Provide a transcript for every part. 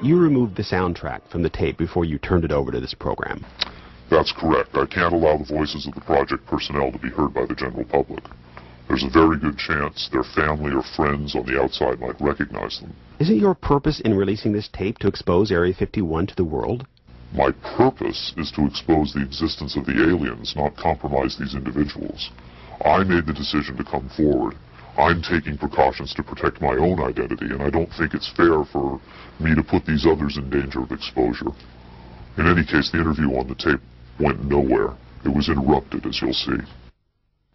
You removed the soundtrack from the tape before you turned it over to this program. That's correct. I can't allow the voices of the project personnel to be heard by the general public. There's a very good chance their family or friends on the outside might recognize them. Isn't your purpose in releasing this tape to expose Area 51 to the world? My purpose is to expose the existence of the aliens, not compromise these individuals. I made the decision to come forward. I'm taking precautions to protect my own identity, and I don't think it's fair for me to put these others in danger of exposure. In any case, the interview on the tape went nowhere. It was interrupted, as you'll see.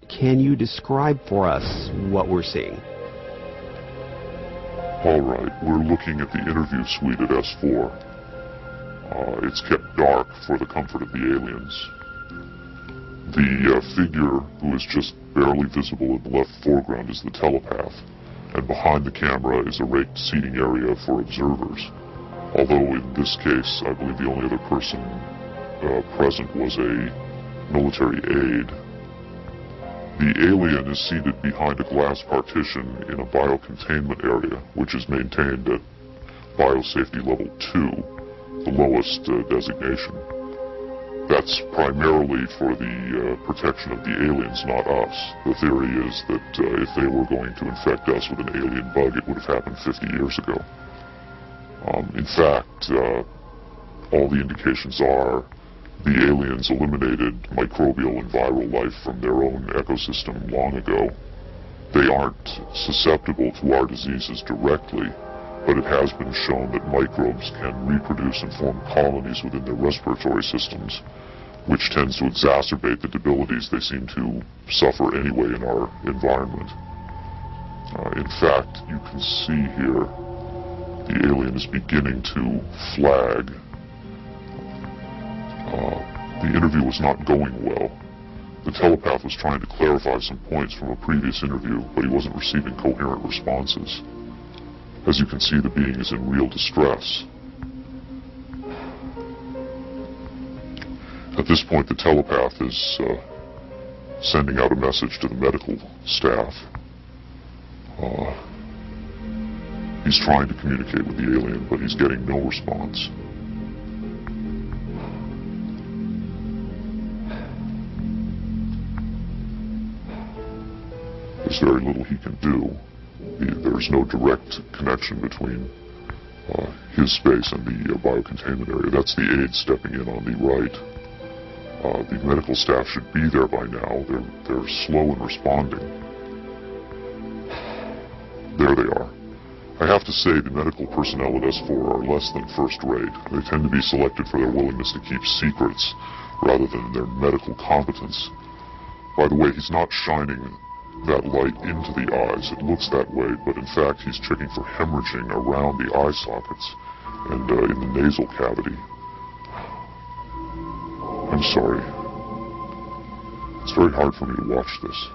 Can you describe for us what we're seeing? All right, we're looking at the interview suite at S4. It's kept dark for the comfort of the aliens. The figure who is just barely visible in the left foreground is the telepath, and behind the camera is a raked seating area for observers. Although in this case, I believe the only other person present was a military aide. The alien is seated behind a glass partition in a biocontainment area, which is maintained at Biosafety Level 2, the lowest designation. That's primarily for the protection of the aliens, not us. The theory is that if they were going to infect us with an alien bug, it would have happened 50 years ago. In fact, all the indications are the aliens eliminated microbial and viral life from their own ecosystem long ago. They aren't susceptible to our diseases directly, but it has been shown that microbes can reproduce and form colonies within their respiratory systems, which tends to exacerbate the debilities they seem to suffer anyway in our environment. In fact, you can see here the alien is beginning to flag. The interview was not going well. The telepath was trying to clarify some points from a previous interview, but he wasn't receiving coherent responses. As you can see, the being is in real distress. At this point, the telepath is sending out a message to the medical staff. He's trying to communicate with the alien, but he's getting no response. There's very little he can do. There's no direct connection between his space and the biocontainment area. That's the aide stepping in on the right. The medical staff should be there by now. They're slow in responding. There they are. I have to say the medical personnel at S4 are less than first rate. They tend to be selected for their willingness to keep secrets rather than their medical competence. By the way, he's not shining that light into the eyes. It looks that way, but in fact he's checking for hemorrhaging around the eye sockets and in the nasal cavity. I'm sorry. It's very hard for me to watch this.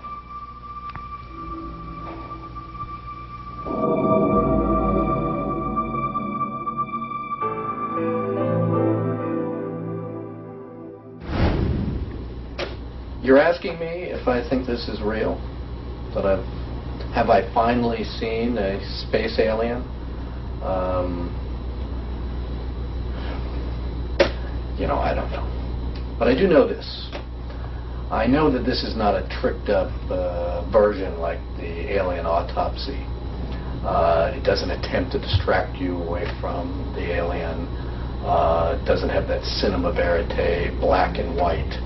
You're asking me if I think this is real? That have I finally seen a space alien? I don't know. But I do know this. I know that this is not a tricked up version like the alien autopsy. It doesn't attempt to distract you away from the alien. It doesn't have that cinema verite, black and white.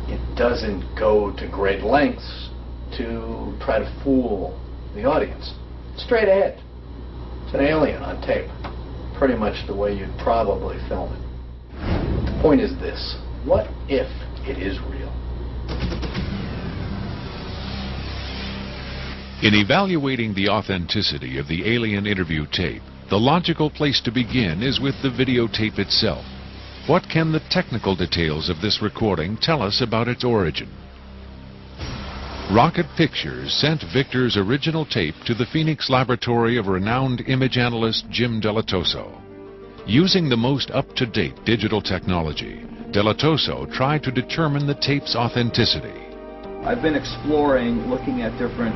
It doesn't go to great lengths to try to fool the audience. Straight ahead. It's an alien on tape. Pretty much the way you'd probably film it. The point is this. What if it is real? In evaluating the authenticity of the alien interview tape, the logical place to begin is with the videotape itself. What can the technical details of this recording tell us about its origin? Rocket Pictures sent Victor's original tape to the Phoenix laboratory of renowned image analyst Jim Delatoso. Using the most up-to-date digital technology, Delatoso tried to determine the tape's authenticity. I've been exploring, looking at different